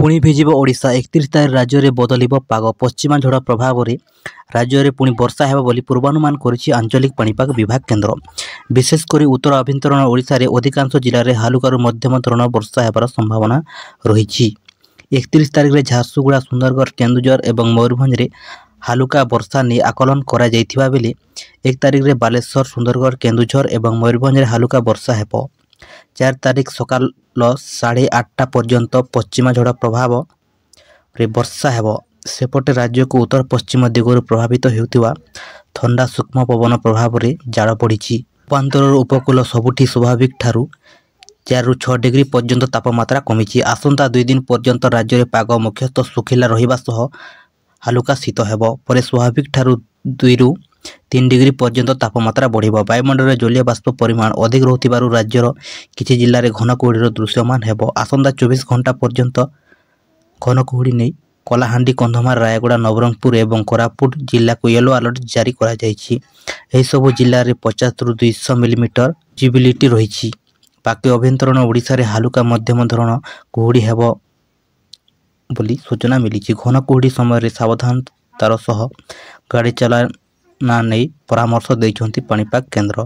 पुणी भिजिब ओडिशा 31 तारिख राज्य में बदलिब पाग पश्चिमा झड़ प्रभाव में राज्य में पुणी वर्षा हेब बोली पूर्वानुमान करिछि आंचलिक पाणीपाग विभाग केन्द्र। विशेषकर उत्तर आभ्यंतरण ओडिशा रे अधिकांश जिले में हालुकारू मध्यम धरण वर्षा हेबार संभावना रही। 31 तारिख में झारसुगुड़ा सुंदरगढ़ केन्दुझर और मयूरभंज में हालुका वर्षा नहीं आकलन करा जायथिबा बेले 1 तारिख में बालेश्वर सुंदरगढ़ केन्दुझर और मयूरभंज में हालुका वर्षा हेब। 4 तारिख सकाल 8:30 पर्यंत पश्चिमा झड़ प्रभाव रे वर्षा हेब। सेपटे राज्य को उत्तर पश्चिम दिगरू प्रभावित होउथिबा ठंडा सूक्ष्म पवन प्रभाव रे जाड़ पड़ी। उपांतर उपकूल सबुठी स्वाभाविक ठारू 4 ରୁ 6 डिग्री पर्यंत तापमात्रा कमी। आसंता 2 दिन पर्यंत राज्य में पाग मुख्यतः सुखिला रहिबा सह हालुका शीत हेब। पर स्वाभाविक ठारू 2 ରୁ 3 डिग्री पर्यंत तापमात्रा बढ़िबो। वायुमंडल में जलीय बाष्प परिमाण अधिक रहुथिबारु राज्यर किछि जिल्ला रे घन कुहुडीर दृश्यमान हेब। आसंता 24 घंटा पर्यंत घन कुहुडी नै कलाहांडी कंधमाल रायगड़ा नवरंगपुर और कोरापुट जिला को येलो अलर्ट जारी करा जायछि। एही सब जिल्ला रे 50 ରୁ 200 मिलीमीटर विजिबिलिटी रही। बाकी अभ्यंतरण ओडिशा रे हालुका मध्यम धरण कुहुडी हेब बोली सूचना मिली। घन कुहुडी समय सावधानतार सह गाड़ी चलाना नहीं परामर्श दैछंती पाणीपाग केन्द्र।